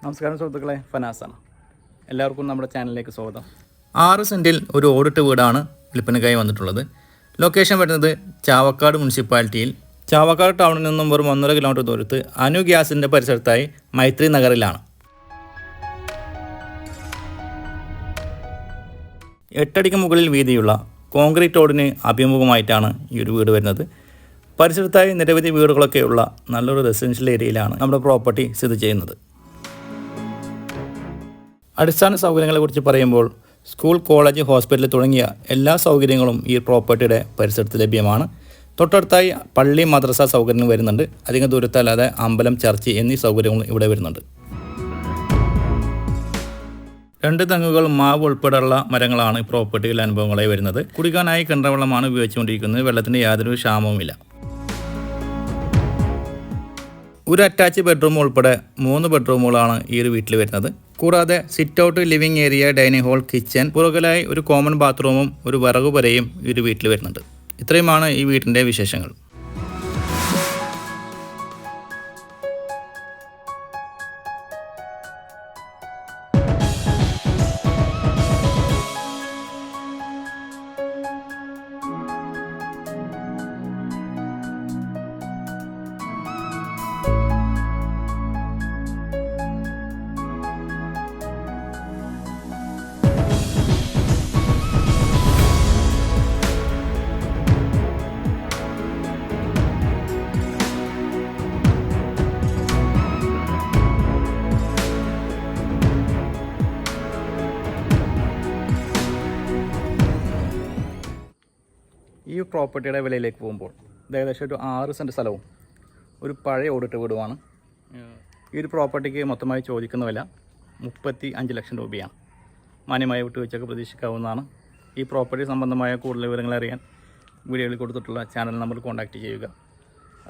നമസ്കാരം സുഹൃത്തുക്കളെ, ഫനാസാണ്. എല്ലാവർക്കും നമ്മുടെ ചാനലിലേക്ക് സ്വാഗതം. 6 സെൻറ്റിൽ ഒരു ഓടിട്ട വീടാണ് വിൽപ്പനയ്ക്കായി വന്നിട്ടുള്ളത്. ലൊക്കേഷൻ വരുന്നത് ചാവക്കാട് മുനിസിപ്പാലിറ്റിയിൽ ചാവക്കാട് ടൗണിൽ നിന്നും വെറും 1.5 കിലോമീറ്റർ ദൂരത്ത് അനു ഗ്യാസിൻ്റെ പരിസരത്തായി മൈത്രി നഗറിലാണ്. 8 അടിക്ക് മുകളിൽ വീതിയുള്ള കോൺക്രീറ്റ് റോഡിന് അഭിമുഖമായിട്ടാണ് ഈ ഒരു വീട് വരുന്നത്. പരിസരത്തായി നിരവധി വീടുകളൊക്കെയുള്ള നല്ലൊരു റെസിഡൻഷ്യൽ ഏരിയയിലാണ് നമ്മുടെ പ്രോപ്പർട്ടി സ്ഥിതി ചെയ്യുന്നത്. അടിസ്ഥാന സൗകര്യങ്ങളെക്കുറിച്ച് പറയുമ്പോൾ സ്കൂൾ, കോളേജ്, ഹോസ്പിറ്റൽ തുടങ്ങിയ എല്ലാ സൗകര്യങ്ങളും ഈ പ്രോപ്പർട്ടിയുടെ പരിസരത്ത് ലഭ്യമാണ്. തൊട്ടടുത്തായി പള്ളി, മദ്രസ സൗകര്യങ്ങൾ വരുന്നുണ്ട്. അധികം ദൂരത്തല്ലാതെ അമ്പലം, ചർച്ച് എന്നീ സൗകര്യങ്ങളും ഇവിടെ വരുന്നുണ്ട്. 2 തെങ്ങുകൾ, മാവ് ഉൾപ്പെടെയുള്ള മരങ്ങളാണ് പ്രോപ്പർട്ടിയിൽ അനുഭവങ്ങളായി വരുന്നത്. കുടിക്കാനായി കിണറുവെള്ളമാണ് ഉപയോഗിച്ചുകൊണ്ടിരിക്കുന്നത്. വെള്ളത്തിന് യാതൊരു ക്ഷാമവുമില്ല. ഒരു അറ്റാച്ച് ബെഡ്റൂം ഉൾപ്പെടെ 3 ബെഡ്റൂമുകളാണ് ഈ ഒരു വീട്ടിൽ വരുന്നത്. കൂടാതെ sit out, living area, dining hall, kitchen, പുറകിലായി ഒരു കോമൺ ബാത്റൂമും ഒരു വിറകുപുരയും ഈ ഒരു വീട്ടിൽ വരുന്നുണ്ട്. ഇത്രയുമാണ് ഈ വീട്ടിൻ്റെ വിശേഷങ്ങൾ. ഈ പ്രോപ്പർട്ടിയുടെ വിലയിലേക്ക് പോകുമ്പോൾ ഏകദേശം ഒരു 6 സെൻറ്റ് സ്ഥലവും ഒരു പഴയ ഓടിട്ട വീടുമാണ്. ഈ ഒരു പ്രോപ്പർട്ടിക്ക് മൊത്തമായി ചോദിക്കുന്ന വില 35 ലക്ഷം രൂപയാണ്. മാന്യമായ വിട്ടുവീഴ്ചയൊക്കെ പ്രതീക്ഷിക്കാവുന്നതാണ്. ഈ പ്രോപ്പർട്ടി സംബന്ധമായ കൂടുതൽ വിവരങ്ങൾ അറിയാൻ വീഡിയോയിൽ കൊടുത്തിട്ടുള്ള ചാനൽ നമ്പർ കോൺടാക്റ്റ് ചെയ്യുക.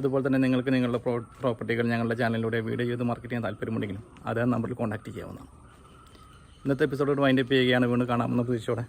അതുപോലെ തന്നെ നിങ്ങൾക്ക് നിങ്ങളുടെ പ്രോപ്പർട്ടികൾ ഞങ്ങളുടെ ചാനലിലൂടെ വീഡിയോ ചെയ്ത് മാർക്കറ്റ് ചെയ്യാൻ താല്പര്യമുണ്ടെങ്കിലും അതേ നമ്പറിൽ കോൺടാക്റ്റ് ചെയ്യാവുന്നതാണ്. ഇന്നത്തെ എപ്പിസോഡോട് വൈൻഡപ്പ് ചെയ്യുകയാണ്. വീണ്ടും കാണാമെന്ന പ്രതീക്ഷയോടെ.